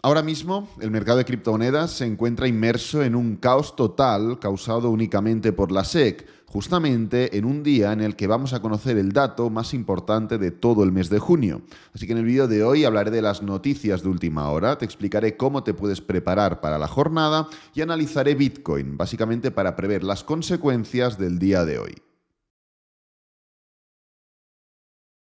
Ahora mismo, el mercado de criptomonedas se encuentra inmerso en un caos total causado únicamente por la SEC, justamente en un día en el que vamos a conocer el dato más importante de todo el mes de junio. Así que en el vídeo de hoy hablaré de las noticias de última hora, te explicaré cómo te puedes preparar para la jornada y analizaré Bitcoin, básicamente para prever las consecuencias del día de hoy.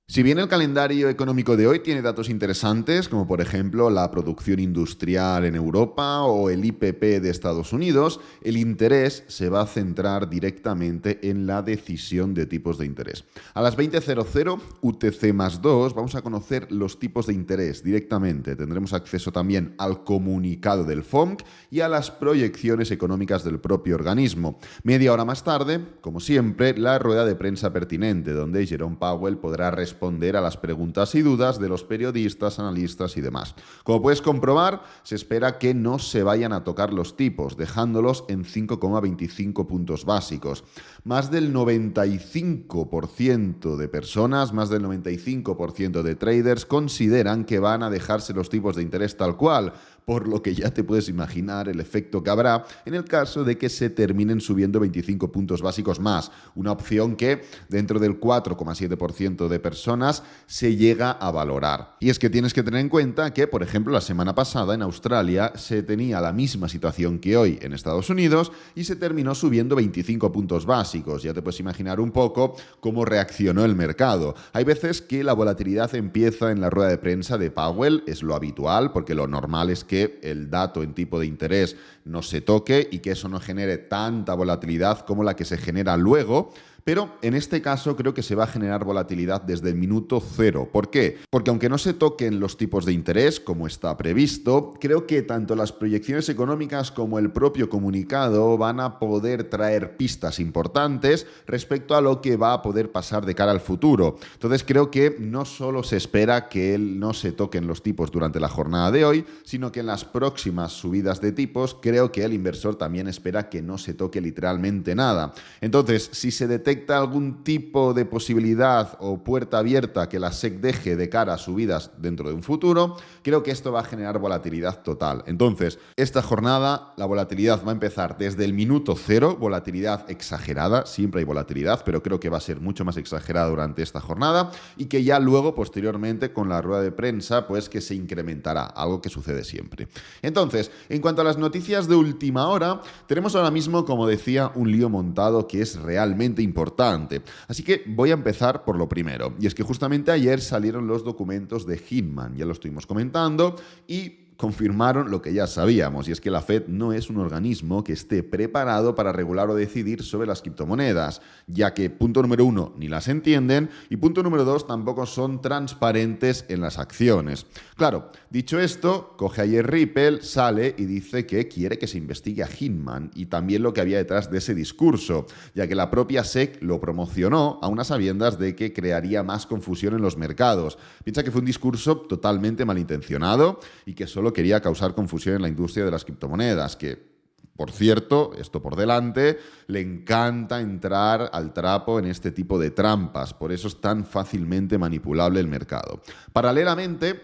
Si bien el calendario económico de hoy tiene datos interesantes, como por ejemplo la producción industrial en Europa o el IPP de Estados Unidos, el interés se va a centrar directamente en la decisión de tipos de interés. A las 20:00 UTC+2 vamos a conocer los tipos de interés directamente. Tendremos acceso también al comunicado del FOMC y a las proyecciones económicas del propio organismo. Media hora más tarde, como siempre, la rueda de prensa pertinente, donde Jerome Powell podrá responder a las preguntas y dudas de los periodistas, analistas y demás. Como puedes comprobar, se espera que no se vayan a tocar los tipos, dejándolos en 5,25 puntos básicos. Más del 95% de personas, más del 95% de traders consideran que van a dejarse los tipos de interés tal cual, por lo que ya te puedes imaginar el efecto que habrá en el caso de que se terminen subiendo 25 puntos básicos más, una opción que dentro del 4,7% de personas se llega a valorar. Y es que tienes que tener en cuenta que, por ejemplo, la semana pasada en Australia se tenía la misma situación que hoy en Estados Unidos y se terminó subiendo 25 puntos básicos. Ya te puedes imaginar un poco cómo reaccionó el mercado. Hay veces que la volatilidad empieza en la rueda de prensa de Powell, es lo habitual, porque lo normal es que el dato en tipo de interés no se toque y que eso no genere tanta volatilidad como la que se genera luego. Pero en este caso creo que se va a generar volatilidad desde el minuto cero. ¿Por qué? Porque aunque no se toquen los tipos de interés, como está previsto, creo que tanto las proyecciones económicas como el propio comunicado van a poder traer pistas importantes respecto a lo que va a poder pasar de cara al futuro. Entonces creo que no solo se espera que no se toquen los tipos durante la jornada de hoy, sino que en las próximas subidas de tipos creo que el inversor también espera que no se toque literalmente nada. Entonces, si se detecta algún tipo de posibilidad o puerta abierta que la SEC deje de cara a subidas dentro de un futuro, creo que esto va a generar volatilidad total. Entonces, esta jornada, la volatilidad va a empezar desde el minuto cero, volatilidad exagerada, siempre hay volatilidad, pero creo que va a ser mucho más exagerada durante esta jornada y que ya luego, posteriormente, con la rueda de prensa, pues que se incrementará, algo que sucede siempre. Entonces, en cuanto a las noticias de última hora, tenemos ahora mismo, como decía, un lío montado que es realmente importante. Así que voy a empezar por lo primero, y es que justamente ayer salieron los documentos de Hinman, ya lo estuvimos comentando, y confirmaron lo que ya sabíamos, y es que la Fed no es un organismo que esté preparado para regular o decidir sobre las criptomonedas, ya que, punto número 1, ni las entienden, y punto número 2, tampoco son transparentes en las acciones. Claro, dicho esto, coge ayer Ripple, sale y dice que quiere que se investigue a Hinman y también lo que había detrás de ese discurso, ya que la propia SEC lo promocionó a unas sabiendas de que crearía más confusión en los mercados. Piensa que fue un discurso totalmente malintencionado y que solo quería causar confusión en la industria de las criptomonedas, que, por cierto, esto por delante, le encanta entrar al trapo en este tipo de trampas, por eso es tan fácilmente manipulable el mercado. Paralelamente,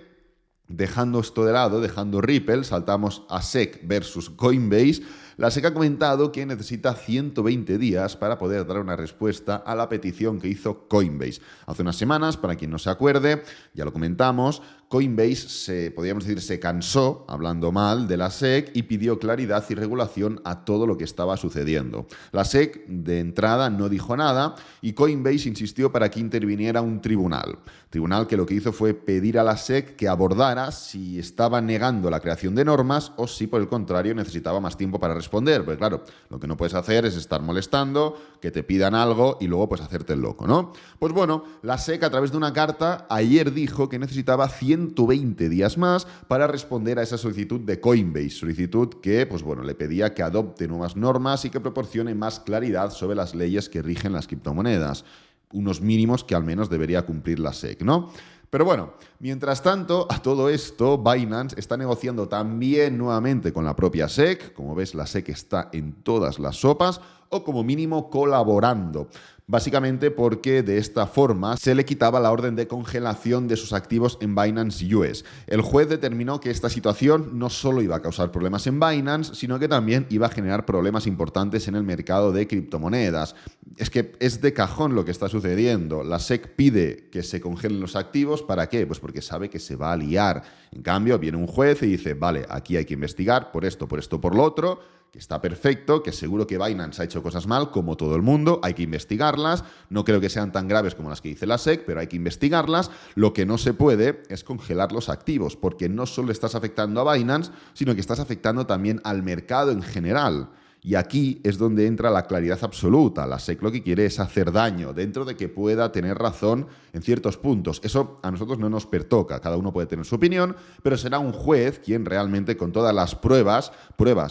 dejando esto de lado, dejando Ripple, saltamos a SEC versus Coinbase. La SEC ha comentado que necesita 120 días para poder dar una respuesta a la petición que hizo Coinbase. Hace unas semanas, para quien no se acuerde, ya lo comentamos, Coinbase podríamos decir, se cansó, hablando mal, de la SEC y pidió claridad y regulación a todo lo que estaba sucediendo. La SEC, de entrada, no dijo nada y Coinbase insistió para que interviniera un tribunal. Tribunal que lo que hizo fue pedir a la SEC que abordara si estaba negando la creación de normas o si, por el contrario, necesitaba más tiempo para responder. Pues claro, lo que no puedes hacer es estar molestando, que te pidan algo y luego pues hacerte el loco, ¿no? Pues bueno, la SEC a través de una carta ayer dijo que necesitaba 120 días más para responder a esa solicitud de Coinbase, solicitud que pues bueno, le pedía que adopte nuevas normas y que proporcione más claridad sobre las leyes que rigen las criptomonedas, unos mínimos que al menos debería cumplir la SEC, ¿no? Pero bueno, mientras tanto, a todo esto, Binance está negociando también nuevamente con la propia SEC. Como ves, la SEC está en todas las sopas, o como mínimo colaborando. básicamente porque de esta forma se le quitaba la orden de congelación de sus activos en Binance US. El juez determinó que esta situación no solo iba a causar problemas en Binance, sino que también iba a generar problemas importantes en el mercado de criptomonedas. Es que es de cajón lo que está sucediendo. La SEC pide que se congelen los activos. ¿Para qué? Pues porque sabe que se va a liar. En cambio, viene un juez y dice, vale, aquí hay que investigar por esto, por lo otro, que está perfecto, que seguro que Binance ha hecho cosas mal, como todo el mundo, hay que investigarlas. No creo que sean tan graves como las que dice la SEC, pero hay que investigarlas. Lo que no se puede es congelar los activos, porque no solo estás afectando a Binance, sino que estás afectando también al mercado en general. Y aquí es donde entra la claridad absoluta. La SEC lo que quiere es hacer daño, dentro de que pueda tener razón en ciertos puntos. Eso a nosotros no nos pertoca, cada uno puede tener su opinión, pero será un juez quien realmente con todas las pruebas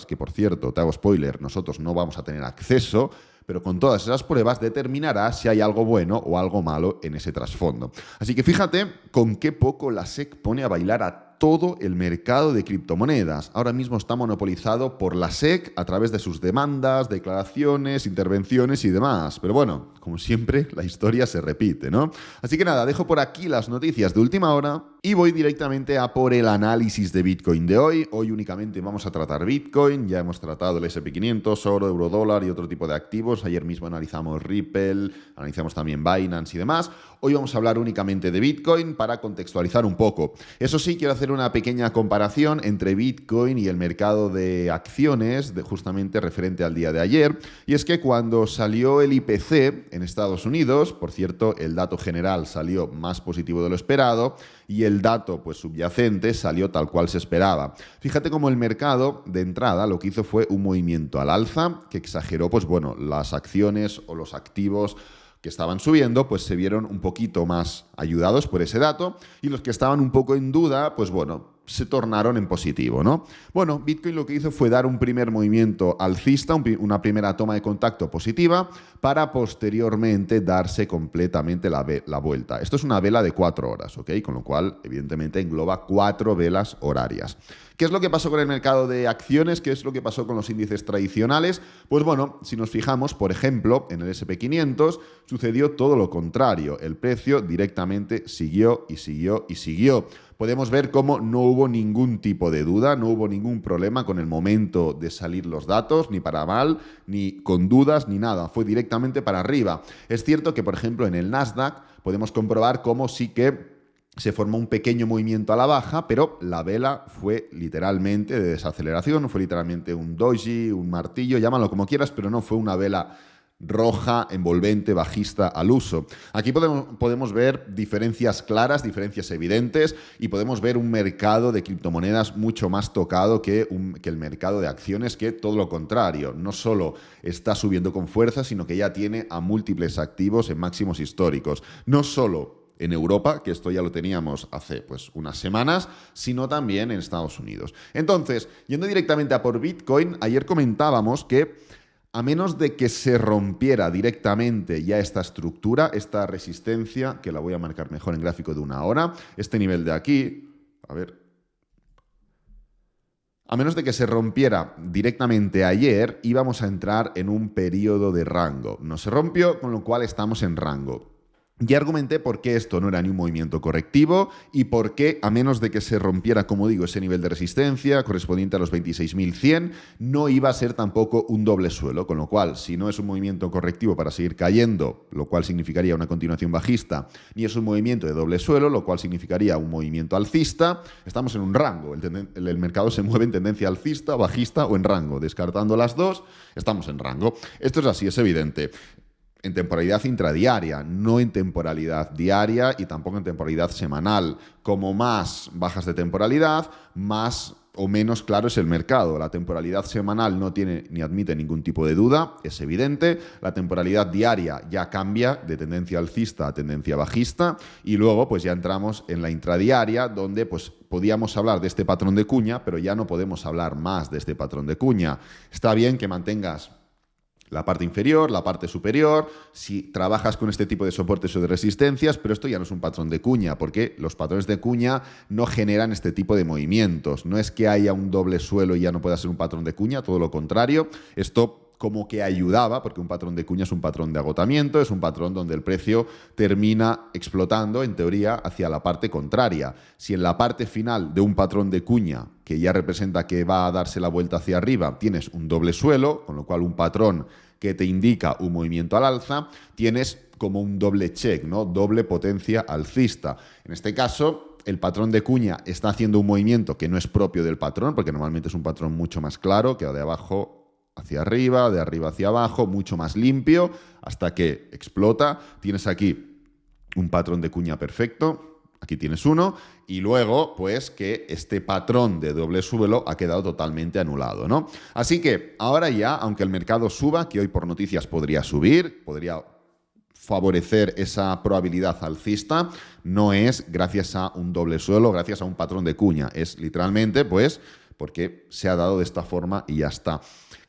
que por cierto, te hago spoiler, nosotros no vamos a tener acceso, pero con todas esas pruebas determinará si hay algo bueno o algo malo en ese trasfondo. Así que fíjate con qué poco la SEC pone a bailar a todo el mercado de criptomonedas. Ahora mismo está monopolizado por la SEC a través de sus demandas, declaraciones, intervenciones y demás. Pero bueno, como siempre, la historia se repite, ¿no? Así que nada, dejo por aquí las noticias de última hora y voy directamente a por el análisis de Bitcoin de hoy. Hoy únicamente vamos a tratar Bitcoin, ya hemos tratado el S&P 500, oro, eurodólar y otro tipo de activos. Ayer mismo analizamos Ripple, analizamos también Binance y demás. Hoy vamos a hablar únicamente de Bitcoin para contextualizar un poco. Eso sí, quiero hacer una pequeña comparación entre Bitcoin y el mercado de acciones, justamente referente al día de ayer. Y es que cuando salió el IPC en Estados Unidos, por cierto, el dato general salió más positivo de lo esperado y el dato subyacente salió tal cual se esperaba. Fíjate cómo el mercado de entrada lo que hizo fue un movimiento al alza que exageró las acciones o los activos que estaban subiendo, se vieron un poquito más ayudados por ese dato, y los que estaban un poco en duda, se tornaron en positivo, ¿no? Bueno, Bitcoin lo que hizo fue dar un primer movimiento alcista, una primera toma de contacto positiva, para posteriormente darse completamente la vuelta. Esto es una vela de 4 horas, ¿ok? Con lo cual, evidentemente, engloba 4 velas horarias. ¿Qué es lo que pasó con el mercado de acciones? ¿Qué es lo que pasó con los índices tradicionales? Pues bueno, si nos fijamos, por ejemplo, en el S&P 500 sucedió todo lo contrario. El precio directamente siguió y siguió y siguió. Podemos ver cómo no hubo ningún tipo de duda, no hubo ningún problema con el momento de salir los datos, ni para mal, ni con dudas, ni nada. Fue directamente para arriba. Es cierto que, por ejemplo, en el Nasdaq podemos comprobar cómo sí que se formó un pequeño movimiento a la baja, pero la vela fue literalmente de desaceleración, fue literalmente un doji, un martillo, llámalo como quieras, pero no fue una vela roja, envolvente, bajista al uso. Aquí podemos ver diferencias claras, diferencias evidentes, y podemos ver un mercado de criptomonedas mucho más tocado que el mercado de acciones, que todo lo contrario. No solo está subiendo con fuerza, sino que ya tiene a múltiples activos en máximos históricos. No solo en Europa, que esto ya lo teníamos hace unas semanas, sino también en Estados Unidos. Entonces, yendo directamente a por Bitcoin, ayer comentábamos que a menos de que se rompiera directamente ya esta estructura, esta resistencia, que la voy a marcar mejor en gráfico de 1 hora, este nivel de aquí, a menos de que se rompiera directamente ayer, íbamos a entrar en un periodo de rango. No se rompió, con lo cual estamos en rango. Ya argumenté por qué esto no era ni un movimiento correctivo y por qué, a menos de que se rompiera, como digo, ese nivel de resistencia correspondiente a los 26.100, no iba a ser tampoco un doble suelo, con lo cual, si no es un movimiento correctivo para seguir cayendo, lo cual significaría una continuación bajista, ni es un movimiento de doble suelo, lo cual significaría un movimiento alcista, estamos en un rango. El mercado se mueve en tendencia alcista, bajista o en rango. Descartando las dos, estamos en rango. Esto es así, es evidente. En temporalidad intradiaria, no en temporalidad diaria y tampoco en temporalidad semanal. Como más bajas de temporalidad, más o menos claro es el mercado. La temporalidad semanal no tiene ni admite ningún tipo de duda, es evidente. La temporalidad diaria ya cambia de tendencia alcista a tendencia bajista, y luego ya entramos en la intradiaria, donde podíamos hablar de este patrón de cuña, pero ya no podemos hablar más de este patrón de cuña. Está bien que mantengas la parte inferior, la parte superior, si trabajas con este tipo de soportes o de resistencias, pero esto ya no es un patrón de cuña, porque los patrones de cuña no generan este tipo de movimientos. No es que haya un doble suelo y ya no pueda ser un patrón de cuña, todo lo contrario. Esto, como que ayudaba, porque un patrón de cuña es un patrón de agotamiento, es un patrón donde el precio termina explotando, en teoría, hacia la parte contraria. Si en la parte final de un patrón de cuña, que ya representa que va a darse la vuelta hacia arriba, tienes un doble suelo, con lo cual un patrón que te indica un movimiento al alza, tienes como un doble check, ¿no? Doble potencia alcista. En este caso, el patrón de cuña está haciendo un movimiento que no es propio del patrón, porque normalmente es un patrón mucho más claro, que va de abajo hacia arriba, de arriba hacia abajo, mucho más limpio, hasta que explota. Tienes aquí un patrón de cuña perfecto, aquí tienes uno, y luego, pues, que este patrón de doble suelo ha quedado totalmente anulado, ¿no? Así que ahora ya, aunque el mercado suba, que hoy por noticias podría subir, podría favorecer esa probabilidad alcista, no es gracias a un doble suelo, gracias a un patrón de cuña, es literalmente, pues, porque se ha dado de esta forma y ya está.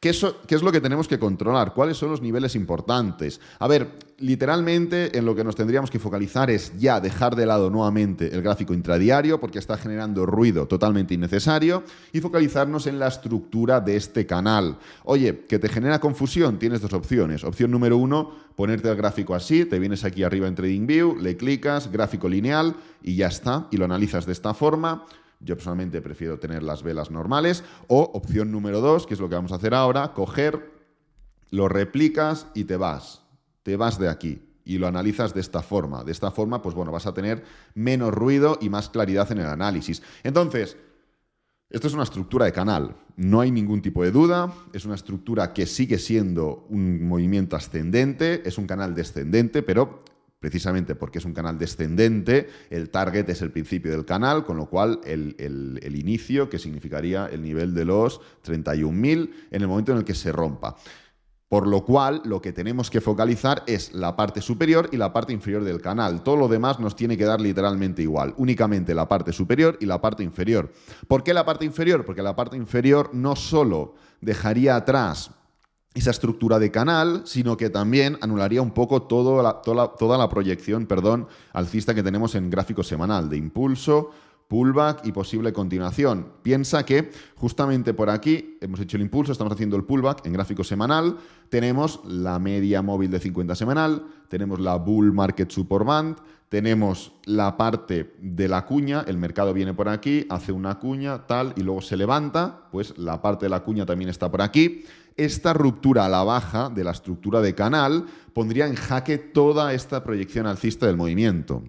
¿Qué es lo que tenemos que controlar? ¿Cuáles son los niveles importantes? A ver, literalmente en lo que nos tendríamos que focalizar es ya dejar de lado nuevamente el gráfico intradiario porque está generando ruido totalmente innecesario y focalizarnos en la estructura de este canal. Oye, ¿que te genera confusión? Tienes dos opciones. Opción número 1, ponerte el gráfico así, te vienes aquí arriba en TradingView, le clicas, gráfico lineal y ya está, y lo analizas de esta forma. Yo personalmente prefiero tener las velas normales. O opción número 2, que es lo que vamos a hacer ahora, coger, lo replicas y te vas. Te vas de aquí y lo analizas de esta forma. De esta forma, pues bueno, vas a tener menos ruido y más claridad en el análisis. Entonces, esto es una estructura de canal. No hay ningún tipo de duda. Es una estructura que sigue siendo un movimiento ascendente. Es un canal descendente, pero precisamente porque es un canal descendente, el target es el principio del canal, con lo cual el inicio, que significaría el nivel de los 31.000 en el momento en el que se rompa. Por lo cual, lo que tenemos que focalizar es la parte superior y la parte inferior del canal. Todo lo demás nos tiene que dar literalmente igual. Únicamente la parte superior y la parte inferior. ¿Por qué la parte inferior? Porque la parte inferior no solo dejaría atrás esa estructura de canal, sino que también anularía un poco toda la proyección, alcista que tenemos en gráfico semanal, de impulso, pullback y posible continuación. Piensa que justamente por aquí hemos hecho el impulso, estamos haciendo el pullback en gráfico semanal, tenemos la media móvil de 50 semanal, tenemos la bull market support band, tenemos la parte de la cuña, el mercado viene por aquí, hace una cuña, tal, y luego se levanta, pues la parte de la cuña también está por aquí. Esta ruptura a la baja de la estructura de canal pondría en jaque toda esta proyección alcista del movimiento.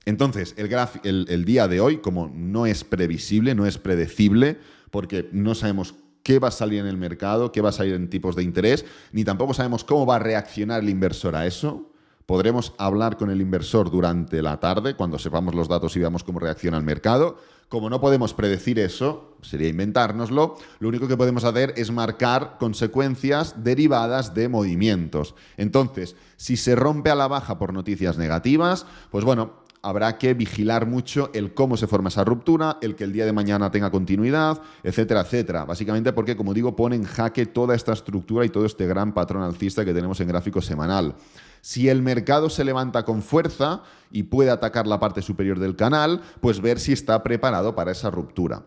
Entonces, el día de hoy, como no es previsible, no es predecible, porque no sabemos qué va a salir en el mercado, qué va a salir en tipos de interés, ni tampoco sabemos cómo va a reaccionar el inversor a eso. Podremos hablar con el inversor durante la tarde, cuando sepamos los datos y veamos cómo reacciona el mercado. Como no podemos predecir eso, sería inventárnoslo, lo único que podemos hacer es marcar consecuencias derivadas de movimientos. Entonces, si se rompe a la baja por noticias negativas, pues bueno, habrá que vigilar mucho el cómo se forma esa ruptura, el que el día de mañana tenga continuidad, etcétera, etcétera. Básicamente porque, como digo, pone en jaque toda esta estructura y todo este gran patrón alcista que tenemos en gráfico semanal. Si el mercado se levanta con fuerza y puede atacar la parte superior del canal, pues ver si está preparado para esa ruptura.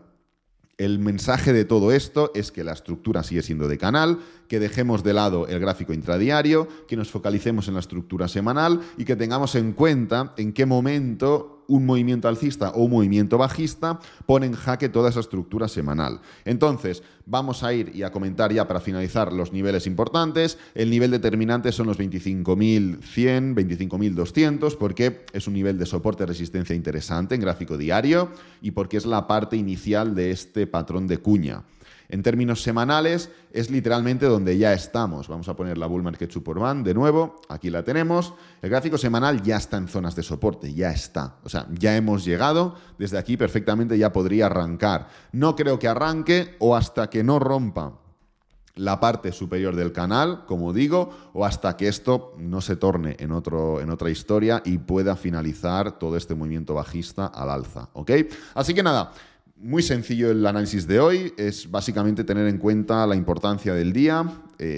El mensaje de todo esto es que la estructura sigue siendo de canal, que dejemos de lado el gráfico intradiario, que nos focalicemos en la estructura semanal y que tengamos en cuenta en qué momento un movimiento alcista o un movimiento bajista pone en jaque toda esa estructura semanal. Entonces, vamos a ir y a comentar ya para finalizar los niveles importantes. El nivel determinante son los 25.100, 25.200, porque es un nivel de soporte resistencia interesante en gráfico diario y porque es la parte inicial de este patrón de cuña. En términos semanales, es literalmente donde ya estamos. Vamos a poner la Bull Market Support Band de nuevo. Aquí la tenemos. El gráfico semanal ya está en zonas de soporte, ya está. O sea, ya hemos llegado. Desde aquí perfectamente ya podría arrancar. No creo que arranque o hasta que no rompa la parte superior del canal, como digo, o hasta que esto no se torne en otra historia y pueda finalizar todo este movimiento bajista al alza, ¿ok? Así que nada, muy sencillo el análisis de hoy, es básicamente tener en cuenta la importancia del día,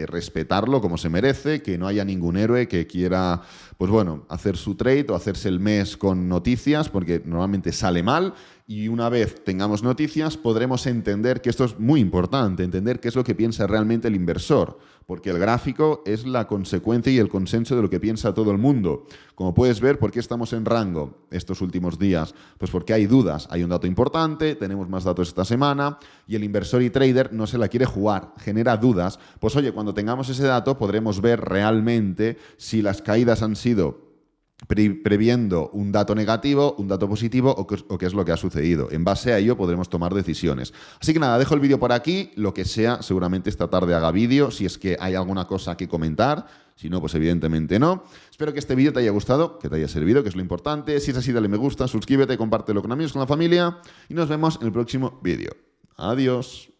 respetarlo como se merece, que no haya ningún héroe que quiera, pues bueno, hacer su trade o hacerse el mes con noticias, porque normalmente sale mal. Y una vez tengamos noticias, podremos entender que esto es muy importante, entender qué es lo que piensa realmente el inversor, porque el gráfico es la consecuencia y el consenso de lo que piensa todo el mundo. Como puedes ver, ¿por qué estamos en rango estos últimos días? Pues porque hay dudas, hay un dato importante, tenemos más datos esta semana y el inversor y trader no se la quiere jugar, genera dudas. Pues oye, cuando tengamos ese dato podremos ver realmente si las caídas han sido previendo un dato negativo, un dato positivo o qué es lo que ha sucedido. En base a ello podremos tomar decisiones. Así que nada, dejo el vídeo por aquí. Lo que sea, seguramente esta tarde haga vídeo, si es que hay alguna cosa que comentar. Si no, pues evidentemente no. Espero que este vídeo te haya gustado, que te haya servido, que es lo importante. Si es así, dale me gusta, suscríbete, compártelo con amigos, con la familia y nos vemos en el próximo vídeo. Adiós.